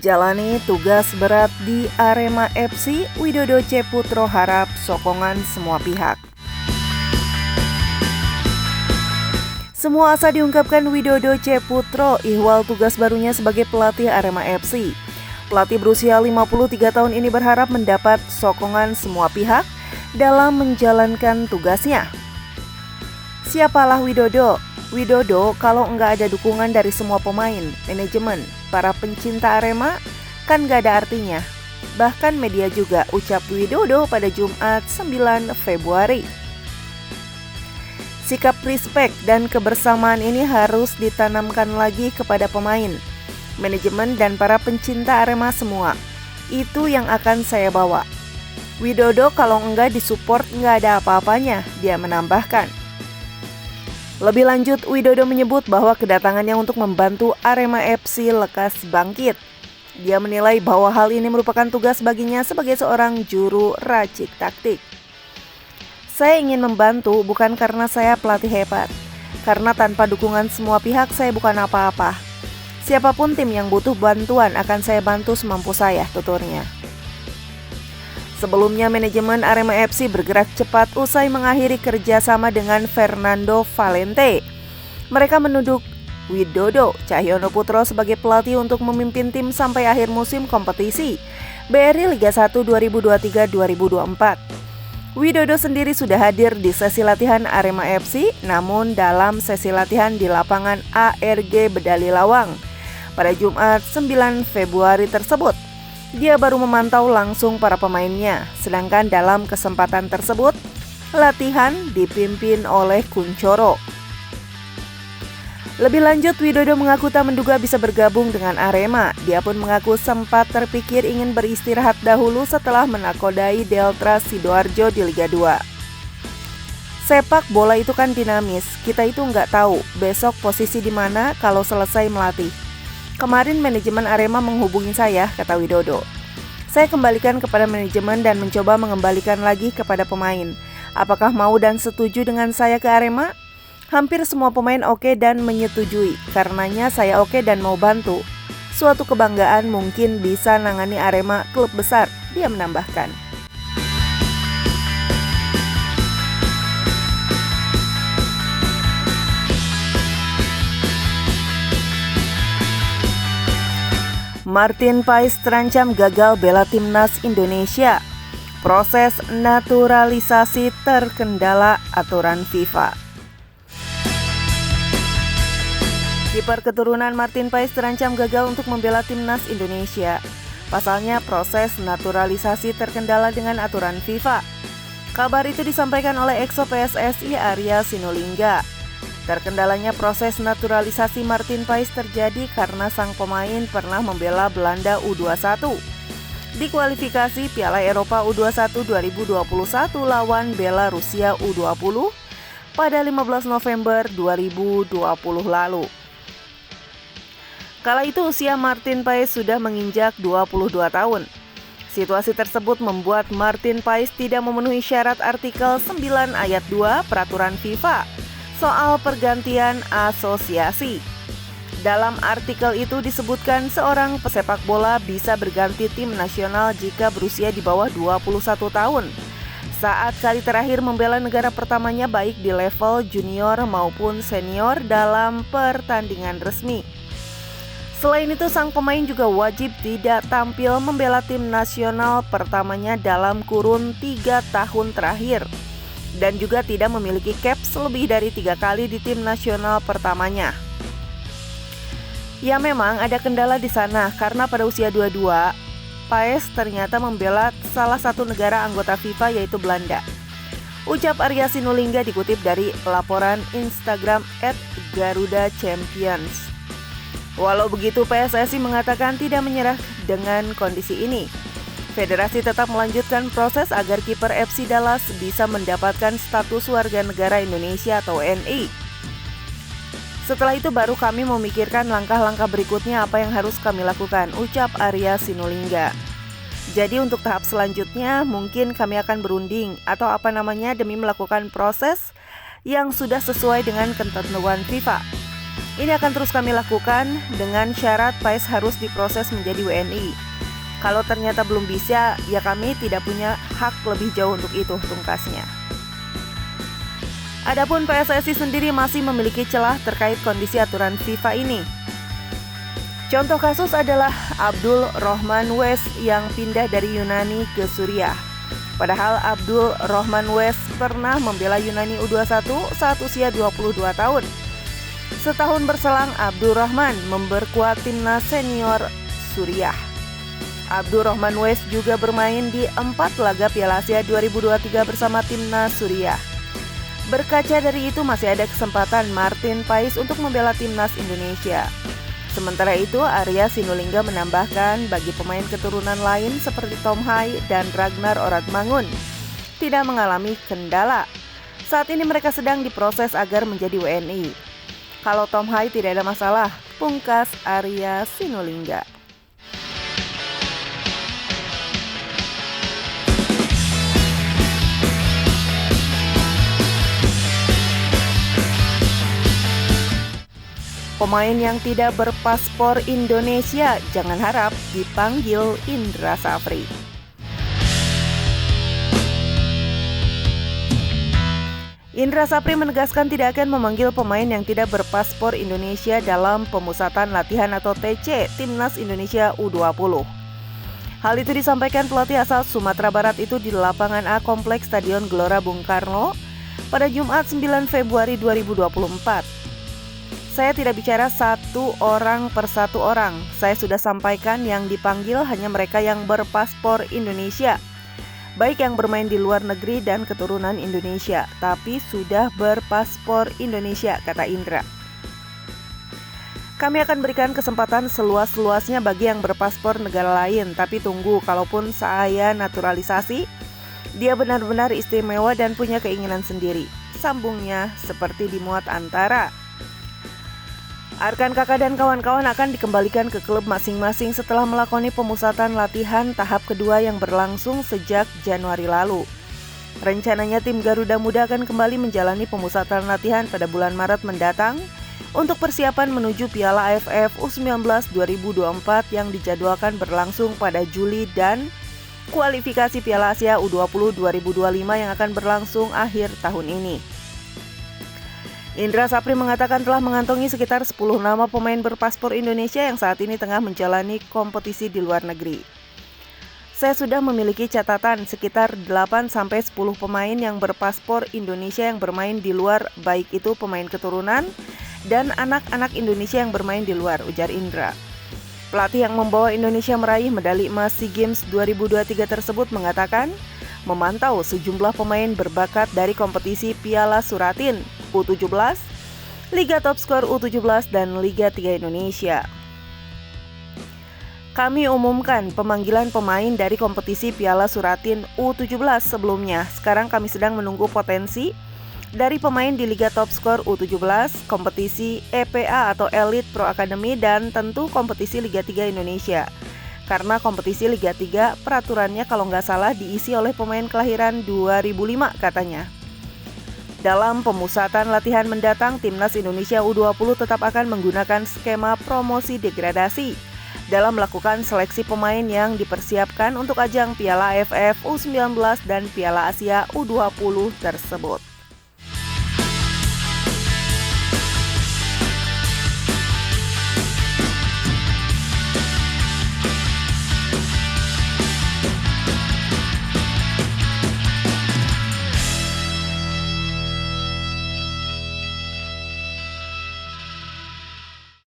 Jalani tugas berat di Arema FC, Widodo C. Putro harap sokongan semua pihak. Semua asa diungkapkan Widodo C. Putro ihwal tugas barunya sebagai pelatih Arema FC. Pelatih berusia 53 tahun ini berharap mendapat sokongan semua pihak dalam menjalankan tugasnya. Siapalah Widodo? Widodo kalau nggak ada dukungan dari semua pemain, manajemen, para pencinta Arema, kan nggak ada artinya. Bahkan media juga, ucap Widodo pada Jumat 9 Februari. Sikap respect dan kebersamaan ini harus ditanamkan lagi kepada pemain, manajemen, dan para pencinta Arema semua. Itu yang akan saya bawa. Widodo kalau enggak disupport nggak ada apa-apanya, dia menambahkan. Lebih lanjut, Widodo menyebut bahwa kedatangannya untuk membantu Arema FC lekas bangkit. Dia menilai bahwa hal ini merupakan tugas baginya sebagai seorang juru racik taktik. Saya ingin membantu bukan karena saya pelatih hebat, karena tanpa dukungan semua pihak saya bukan apa-apa. Siapapun tim yang butuh bantuan akan saya bantu semampu saya, tuturnya. Sebelumnya manajemen Arema FC bergerak cepat usai mengakhiri kerjasama dengan Fernando Valente. Mereka menuduk Widodo Cahyono Putro sebagai pelatih untuk memimpin tim sampai akhir musim kompetisi BRI Liga 1 2023-2024. Widodo sendiri sudah hadir di sesi latihan Arema FC, namun dalam sesi latihan di lapangan ARG Bedali Lawang pada Jumat 9 Februari tersebut. Dia baru memantau langsung para pemainnya, sedangkan dalam kesempatan tersebut, latihan dipimpin oleh Kuncoro. Lebih lanjut, Widodo mengaku tak menduga bisa bergabung dengan Arema. Dia pun mengaku sempat terpikir ingin beristirahat dahulu setelah menakodai Delta Sidoarjo di Liga 2. Sepak bola itu kan dinamis, kita itu nggak tahu besok posisi di mana kalau selesai melatih. Kemarin manajemen Arema menghubungi saya, kata Widodo. Saya kembalikan kepada manajemen dan mencoba mengembalikan lagi kepada pemain. Apakah mau dan setuju dengan saya ke Arema? Hampir semua pemain oke dan menyetujui. Karenanya saya oke dan mau bantu. Suatu kebanggaan mungkin bisa nangani Arema, klub besar, dia menambahkan. Martin Paes terancam gagal bela timnas Indonesia. Proses naturalisasi terkendala aturan FIFA. Kiper keturunan Martin Paes terancam gagal untuk membela timnas Indonesia. Pasalnya proses naturalisasi terkendala dengan aturan FIFA. Kabar itu disampaikan oleh Exo PSSI Arya Sinulinga. Terkendalanya proses naturalisasi Martin Paes terjadi karena sang pemain pernah membela Belanda U21 di kualifikasi Piala Eropa U21 2021 lawan Belarusia U20 pada 15 November 2020 lalu. Kala itu usia Martin Paes sudah menginjak 22 tahun. Situasi tersebut membuat Martin Paes tidak memenuhi syarat artikel 9 ayat 2 peraturan FIFA soal pergantian asosiasi. Dalam artikel itu disebutkan seorang pesepak bola bisa berganti tim nasional jika berusia di bawah 21 tahun saat kali terakhir membela negara pertamanya baik di level junior maupun senior dalam pertandingan resmi. Selain itu, sang pemain juga wajib tidak tampil membela tim nasional pertamanya dalam kurun 3 tahun terakhir dan juga tidak memiliki caps lebih dari 3 kali di tim nasional pertamanya. Ya, memang ada kendala di sana karena pada usia 22, Paes ternyata membela salah satu negara anggota FIFA yaitu Belanda. Ucap Arya Sinulinga dikutip dari laporan Instagram @GarudaChampions. Walau begitu, PSSI mengatakan tidak menyerah dengan kondisi ini. Federasi tetap melanjutkan proses agar kiper FC Dallas bisa mendapatkan status warga negara Indonesia atau WNI. Setelah itu baru kami memikirkan langkah-langkah berikutnya apa yang harus kami lakukan, ucap Arya Sinulinga. Jadi untuk tahap selanjutnya mungkin kami akan berunding atau demi melakukan proses yang sudah sesuai dengan ketentuan FIFA. Ini akan terus kami lakukan dengan syarat PAIS harus diproses menjadi WNI. Kalau ternyata belum bisa, ya kami tidak punya hak lebih jauh untuk itu, tungkasnya. Adapun PSSI sendiri masih memiliki celah terkait kondisi aturan FIFA ini. Contoh kasus adalah Abdul Rohman Wes yang pindah dari Yunani ke Suriah. Padahal Abdul Rohman Wes pernah membela Yunani U21 saat usia 22 tahun. Setahun berselang, Abdul Rahman memperkuat timnas senior Suriah. Abdul Rahman Wes juga bermain di 4 laga Piala Asia 2023 bersama timnas Suriah. Berkaca dari itu, masih ada kesempatan Martin Pais untuk membela timnas Indonesia. Sementara itu, Arya Sinulinga menambahkan bagi pemain keturunan lain seperti Tom Hai dan Ragnar Oratmangun tidak mengalami kendala. Saat ini mereka sedang diproses agar menjadi WNI. Kalau Tom Hai tidak ada masalah, pungkas Arya Sinulinga. Pemain yang tidak berpaspor Indonesia jangan harap dipanggil Indra Safri. Indra Safri menegaskan tidak akan memanggil pemain yang tidak berpaspor Indonesia dalam pemusatan latihan atau TC Timnas Indonesia U20. Hal itu disampaikan pelatih asal Sumatera Barat itu di lapangan A Kompleks Stadion Gelora Bung Karno pada Jumat 9 Februari 2024. Saya tidak bicara satu orang per satu orang. Saya sudah sampaikan yang dipanggil hanya mereka yang berpaspor Indonesia, baik yang bermain di luar negeri dan keturunan Indonesia, tapi sudah berpaspor Indonesia, kata Indra. Kami akan berikan kesempatan seluas-luasnya bagi yang berpaspor negara lain, tapi tunggu, kalaupun saya naturalisasi, dia benar-benar istimewa dan punya keinginan sendiri. Sambungnya seperti dimuat Antara. Arkan Kakak dan kawan-kawan akan dikembalikan ke klub masing-masing setelah melakoni pemusatan latihan tahap kedua yang berlangsung sejak Januari lalu. Rencananya tim Garuda Muda akan kembali menjalani pemusatan latihan pada bulan Maret mendatang untuk persiapan menuju Piala AFF U19 2024 yang dijadwalkan berlangsung pada Juli dan kualifikasi Piala Asia U20 2025 yang akan berlangsung akhir tahun ini. Indra Safri mengatakan telah mengantongi sekitar 10 nama pemain berpaspor Indonesia yang saat ini tengah menjalani kompetisi di luar negeri. Saya sudah memiliki catatan sekitar 8-10 pemain yang berpaspor Indonesia yang bermain di luar, baik itu pemain keturunan dan anak-anak Indonesia yang bermain di luar, ujar Indra. Pelatih yang membawa Indonesia meraih medali emas SEA Games 2023 tersebut mengatakan memantau sejumlah pemain berbakat dari kompetisi Piala Suratin, U17, Liga Top Skor U17, dan Liga 3 Indonesia. Kami umumkan pemanggilan pemain dari kompetisi Piala Suratin U17 sebelumnya. Sekarang kami sedang menunggu potensi dari pemain di Liga Top Skor U17, kompetisi EPA atau Elite Pro Academy, dan tentu kompetisi Liga 3 Indonesia. Karena kompetisi Liga 3 peraturannya kalau nggak salah diisi oleh pemain kelahiran 2005 katanya. Dalam pemusatan latihan mendatang, Timnas Indonesia U20 tetap akan menggunakan skema promosi degradasi dalam melakukan seleksi pemain yang dipersiapkan untuk ajang Piala AFF U19 dan Piala Asia U20 tersebut.